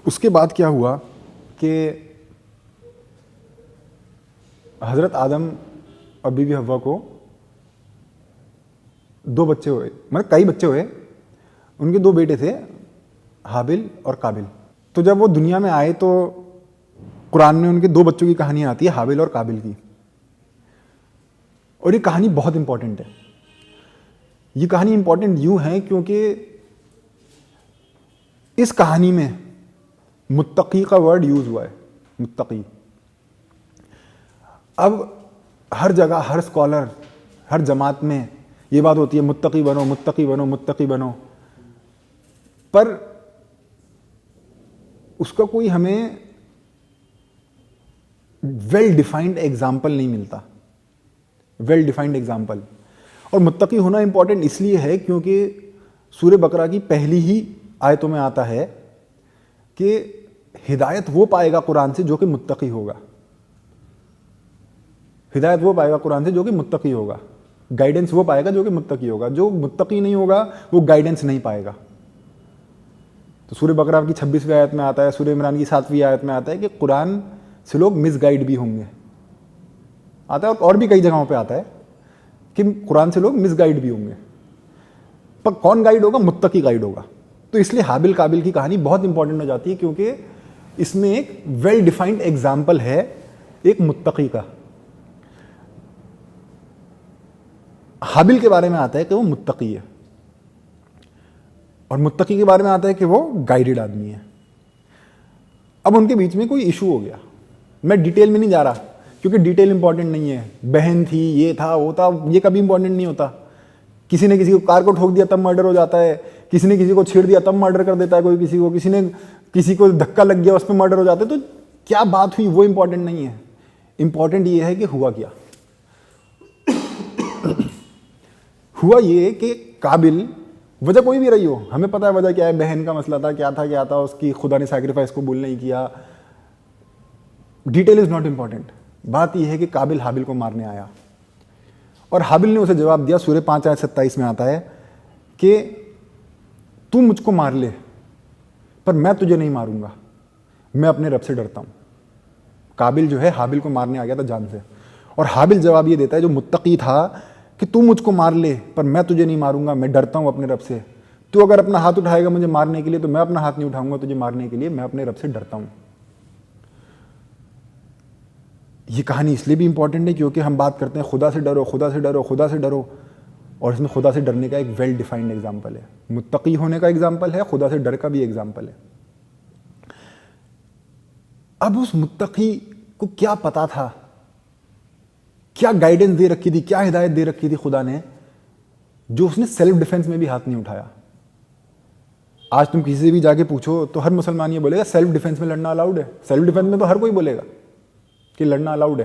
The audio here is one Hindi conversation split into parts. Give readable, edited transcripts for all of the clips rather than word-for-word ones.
उसके बाद क्या हुआ कि हज़रत आदम और बीवी हव्वा को 2 बच्चे हुए, मतलब कई बच्चे हुए। उनके 2 बेटे थे, हाबिल और काबिल। तो जब वो दुनिया में आए तो कुरान में उनके 2 बच्चों की कहानी आती है, हाबिल और काबिल की। और ये कहानी बहुत इंपॉर्टेंट है। ये कहानी इंपॉर्टेंट यूं है क्योंकि इस कहानी में मुत्तकी का वर्ड यूज हुआ है, मुत्तकी। अब हर जगह, हर स्कॉलर, हर जमात में ये बात होती है, मुत्तकी बनो, मुत्तकी बनो, मुत्तकी बनो। पर उसका कोई हमें वेल डिफाइंड एग्जाम्पल नहीं मिलता, वेल डिफाइंड एग्जाम्पल। और मुत्तकी होना इंपॉर्टेंट इसलिए है क्योंकि सूरह बकरा की पहली ही आयतों में आता है कि हिदायत वो पाएगा कुरान से जो कि मुत्तकी होगा। हिदायत वो पाएगा कुरान से जो कि मुत्तकी होगा, गाइडेंस वो पाएगा जो कि मुत्तकी होगा। जो मुत्तकी नहीं होगा वो गाइडेंस नहीं पाएगा। तो सूरह बकरा की 26वीं आयत में आता है, सूरह इमरान की 7वीं आयत में आता है कि कुरान से लोग मिसगाइड भी होंगे। आता है और भी कई जगहों पे आता है कि कुरान से लोग मिसगाइड भी होंगे। पर कौन गाइड होगा? मुत्तकी गाइड होगा। तो इसलिए हाबिल काबिल की कहानी बहुत इंपॉर्टेंट हो जाती है क्योंकि इसमें एक वेल डिफाइंड एग्जाम्पल है एक मुत्तकी का। हाबिल के बारे में आता है कि वो मुत्तकी है और मुत्तकी के बारे में आता है कि वो गाइडेड आदमी है। अब उनके बीच में कोई इशू हो गया। मैं डिटेल में नहीं जा रहा क्योंकि डिटेल इंपॉर्टेंट नहीं है। बहन थी, ये था, वो था, ये कभी इंपॉर्टेंट नहीं होता। किसी ने किसी को कार को ठोक दिया तब मर्डर हो जाता है, किसी ने किसी को छेड़ दिया तब मर्डर कर देता है कोई किसी को, किसी ने किसी को धक्का लग गया उस पर मर्डर हो जाता है। तो क्या बात हुई वो इंपॉर्टेंट नहीं है। इंपॉर्टेंट ये है कि हुआ क्या। हुआ ये कि काबिल, वजह कोई भी रही हो, हमें पता है वजह क्या है, बहन का मसला था, क्या था, उसकी खुदा ने सैक्रिफाइस को कबूल नहीं किया। Detail is not important. बात यह है कि काबिल हाबिल को मारने आया और हाबिल ने उसे जवाब दिया। सूरह 5 आयत 27 में आता है कि तू मुझको मार ले पर मैं तुझे नहीं मारूंगा, मैं अपने रब से डरता हूं। काबिल जो है हाबिल को मारने आ गया था जान से, और हाबिल जवाब ये देता है जो मुत्तकी था कि तू मुझको मार ले पर मैं तुझे नहीं मारूंगा, मैं डरता हूं अपने रब से। तू अगर अपना हाथ उठाएगा मुझे मारने के लिए तो मैं अपना हाथ नहीं उठाऊंगा तुझे मारने के लिए, मैं अपने रब से डरता हूं। ये कहानी इसलिए भी इंपॉर्टेंट है क्योंकि हम बात करते हैं खुदा से डरो, खुदा से डरो, खुदा से डरो, और इसमें खुदा से डरने का एक वेल डिफाइंड एग्जाम्पल है। मुत्तकी होने का एग्जाम्पल है, खुदा से डर का भी एग्जाम्पल है। अब उस मुत्तकी को क्या पता था, क्या गाइडेंस दे रखी थी, क्या हिदायत दे रखी थी खुदा ने, जो उसने सेल्फ डिफेंस में भी हाथ नहीं उठाया। आज तुम किसी से भी जाके पूछो तो हर मुसलमान ये बोलेगा सेल्फ डिफेंस में लड़ना अलाउड है। सेल्फ डिफेंस में तो हर कोई बोलेगा कि लड़ना अलाउड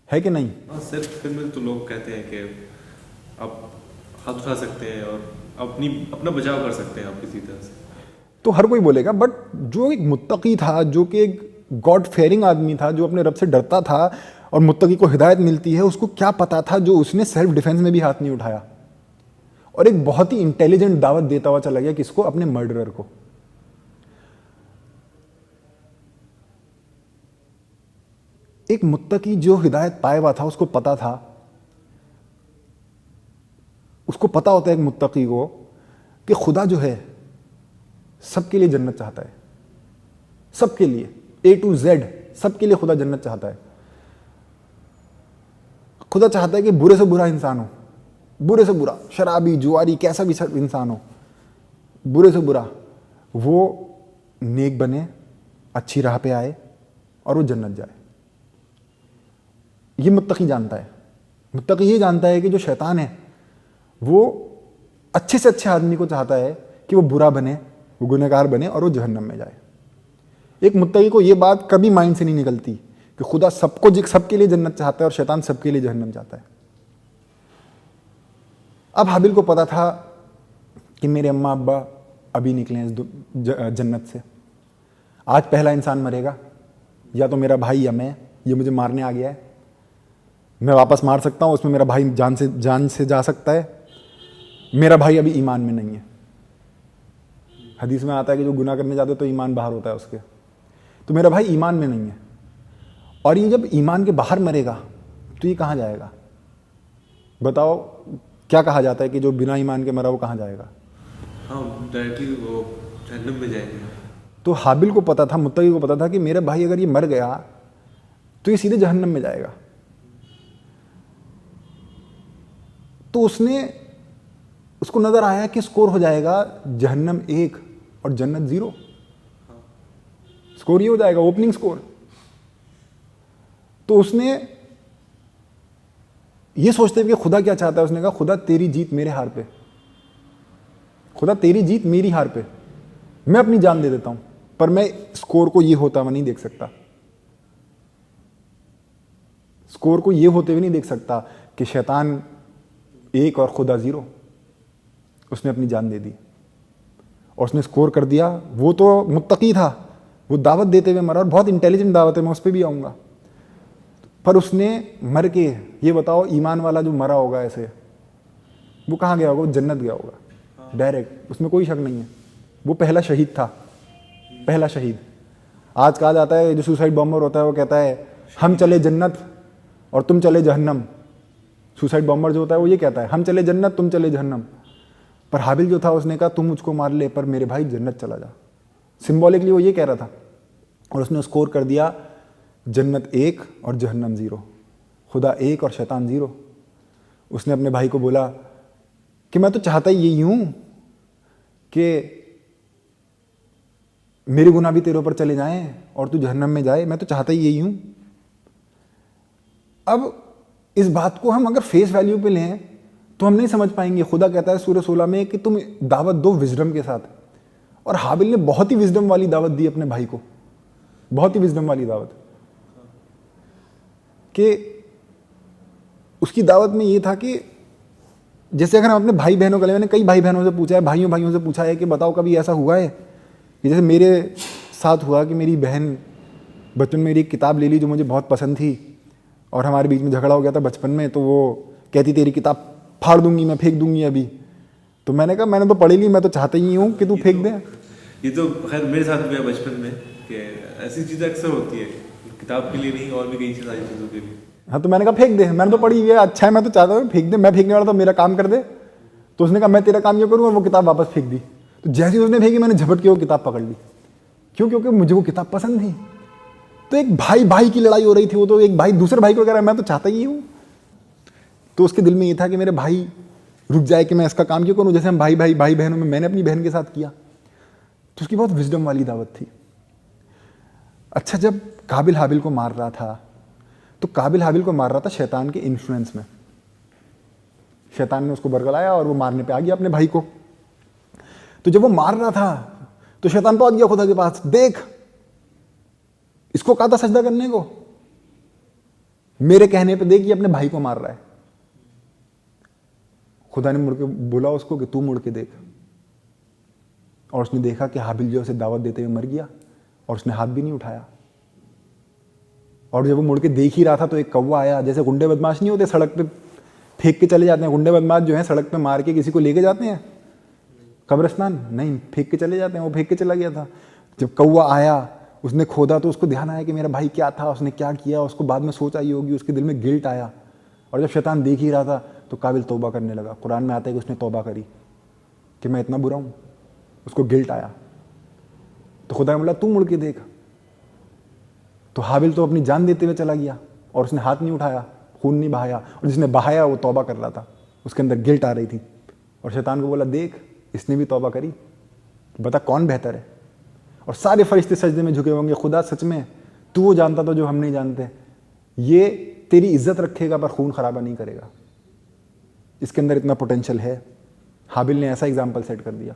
है कि नहीं? सेल्फ डिफेंस में तो लोग कहते हैं कि आप हाथ उठा सकते हैं और अपना बचाव कर सकते हैं आप किसी तरह से, तो हर कोई बोलेगा। बट जो एक मुत्तकी था, जो कि एक गॉड फेयरिंग आदमी था, जो अपने रब से डरता था और मुत्तकी को हिदायत मिलती है, उसको क्या पता था जो उसने सेल्फ डिफेंस में भी हाथ नहीं उठाया और एक बहुत ही इंटेलिजेंट दावत देता हुआ चला गया किसको? अपने मर्डरर को। एक मुत्तकी जो हिदायत पाया हुआ था उसको पता था, उसको पता होता है एक मुत्तकी को कि खुदा जो है सबके लिए जन्नत चाहता है, सबके लिए A to Z सबके लिए खुदा जन्नत चाहता है। खुदा चाहता है कि बुरे से बुरा इंसान हो, बुरे से बुरा, शराबी, जुआरी, कैसा भी इंसान हो, बुरे से बुरा, वो नेक बने, अच्छी राह पे आए और वो जन्नत जाए। ये मुत्तकी जानता है। मुत्तकी ये जानता है कि जो शैतान है वो अच्छे से अच्छे आदमी को चाहता है कि वो बुरा बने, वो गुनहगार बने और वो जहन्नम में जाए। एक मुत्तकी को ये बात कभी माइंड से नहीं निकलती कि खुदा सबके लिए जन्नत चाहता है और शैतान सबके लिए जहन्नम चाहता है। अब हाबिल को पता था कि मेरे अम्मा अब्बा अभी निकले हैं इस जन्नत से, आज पहला इंसान मरेगा, या तो मेरा भाई या मैं, ये मुझे मारने आ गया है, मैं वापस मार सकता हूं, उसमें मेरा भाई जान से जा सकता है, मेरा भाई अभी ईमान में नहीं है। हदीस में आता है कि जो गुनाह करने जाते तो ईमान बाहर होता है उसके। तो मेरा भाई ईमान में नहीं है, और ये जब ईमान के बाहर मरेगा तो ये कहाँ जाएगा? बताओ, क्या कहा जाता है कि जो बिना ईमान के मरा वो कहाँ जाएगा? हाँ, डायरेक्टली वो जहन्नम में जाएंगे। तो हाबिल को पता था, मुत्तकी को पता था कि मेरा भाई अगर ये मर गया तो ये सीधे जहन्नम में जाएगा। तो उसको नजर आया कि स्कोर हो जाएगा जहन्नम 1 और जन्नत 0। स्कोर ये हो जाएगा, ओपनिंग स्कोर। तो उसने ये सोचते हुए कि खुदा क्या चाहता है, उसने कहा खुदा तेरी जीत मेरे हार पे, खुदा तेरी जीत मेरी हार पे, मैं अपनी जान दे देता हूं, पर मैं स्कोर को ये होता हुआ नहीं देख सकता। स्कोर को ये होते हुए नहीं देख सकता कि शैतान 1 और खुदा 0। उसने अपनी जान दे दी और उसने स्कोर कर दिया। वो तो मुत्तकी था, वो दावत देते हुए मरा, और बहुत इंटेलिजेंट दावत है, मैं उस पर भी आऊंगा। पर उसने मर के, ये बताओ ईमान वाला जो मरा होगा ऐसे, वो कहाँ गया होगा? वो जन्नत गया होगा डायरेक्ट, उसमें कोई शक नहीं है। वो पहला शहीद था, पहला शहीद। आज कहा जाता है जो सुसाइड बॉम्बर होता है वो कहता है हम चले जन्नत और तुम चले जहन्नम। सुसाइड बॉम्बर जो होता है वो ये कहता है हम चले जन्नत तुम चले जहन्नम। पर हाबिल जो था उसने कहा तुम मुझको मार ले पर मेरे भाई जन्नत चला जा। सिंबॉलिकली वो ये कह रहा था, और उसने स्कोर कर दिया जन्नत 1 और जहन्नम 0, खुदा 1 और शैतान 0। उसने अपने भाई को बोला कि मैं तो चाहता ही यही हूं कि मेरे गुनाह भी तेरे ऊपर चले जाएं और तू जहन्नम में जाए, मैं तो चाहता ही यही हूं। अब इस बात को हम अगर फेस वैल्यू पे लें तो हम नहीं समझ पाएंगे। खुदा कहता है सूरह 16 में कि तुम दावत दो विजडम के साथ, और हाबिल ने बहुत ही विजडम वाली दावत दी अपने भाई को, बहुत ही विजडम वाली दावत। कि उसकी दावत में ये था कि जैसे अगर हम अपने भाई बहनों का, मैंने कई भाई बहनों से पूछा है, भाइयों से पूछा है कि बताओ कभी ऐसा हुआ है कि जैसे मेरे साथ हुआ कि मेरी बहन बचपन में मेरी एक किताब ले ली जो मुझे बहुत पसंद थी, और हमारे बीच में झगड़ा हो गया था बचपन में, तो वो कहती तेरी किताब फाड़ दूंगी, मैं फेंक दूंगी अभी। तो मैंने कहा मैंने तो पढ़ी ली, मैं तो चाहता ही हूँ कि तू फेंक दे। ये तो खैर मेरे साथ भी है बचपन में कि ऐसी चीज़ें अक्सर होती है, किताब के लिए नहीं और भी कई सारी चीज़ों के लिए। हाँ, तो मैंने कहा फेंक दे, मैंने तो पढ़ी हुई है, अच्छा है, मैं तो चाहता हूँ फेंक दे, मैं फेंकने वाला तो मेरा काम कर दे। तो उसने कहा मैं तेरा काम ये करूँ, और वो किताब वापस फेंक दी। तो जैसे ही उसने फेंकी मैंने झपट के वो किताब पकड़ ली। क्यों? क्योंकि मुझे वो किताब पसंद थी। तो एक भाई की लड़ाई हो रही थी, वो तो एक भाई दूसरे भाई को कह रहा है मैं तो चाहता ही हूँ। तो उसके दिल में ये था कि मेरे भाई रुक जाए कि मैं इसका काम क्यों करूँ, जैसे हम भाई बहनों में मैंने अपनी बहन के साथ किया। तो उसकी बहुत विजडम वाली दावत थी। अच्छा, जब काबिल हाबिल को मार रहा था तो काबिल हाबिल को मार रहा था शैतान के इन्फ्लुएंस में। शैतान ने उसको बरगलाया और वो मारने पे आ गया अपने भाई को। तो जब वो मार रहा था तो शैतान पहुंच गया खुदा के पास, देख इसको कहा था सजदा करने को, मेरे कहने पे देख ये अपने भाई को मार रहा है। खुदा ने मुड़ के बोला उसको कि तू मुड़ के देख, और उसने देखा कि हाबिल जो उसे दावत देते हुए मर गया और उसने हाथ भी नहीं उठाया। और जब वो मुड़ के देख ही रहा था तो एक कौवा आया, जैसे गुंडे बदमाश नहीं होते सड़क पे फेंक के चले जाते हैं, गुंडे बदमाश जो हैं सड़क पे मार के किसी को लेके जाते हैं कब्रिस्तान, नहीं फेंक के चले जाते हैं, वो फेंक के चला गया था। जब कौवा आया उसने खोदा तो उसको ध्यान आया कि मेरा भाई क्या था, उसने क्या किया, उसको बाद में सोच आई होगी, उसके दिल में गिल्ट आया। और जब शैतान देख ही रहा था तो काबिल तौबा करने लगा। कुरान में आता है कि उसने तौबा करी कि मैं इतना बुरा हूं, उसको गिल्ट आया। तो खुदा ने बोला तू मुड़ के देख। तो हाबिल तो अपनी जान देते हुए चला गया और उसने हाथ नहीं उठाया, खून नहीं बहाया, और जिसने बहाया वो तौबा कर रहा था, उसके अंदर गिल्ट आ रही थी। और शैतान को बोला देख इसने भी तौबा करी, बता कौन बेहतर है। और सारे फरिश्ते सजदे में झुके होंगे, खुदा सच में तू वो जानता तो जो हम नहीं जानते, ये तेरी इज्जत रखेगा पर खून खराबा नहीं करेगा। इसके अंदर इतना पोटेंशियल है। हाबिल ने ऐसा एग्जाम्पल सेट कर दिया।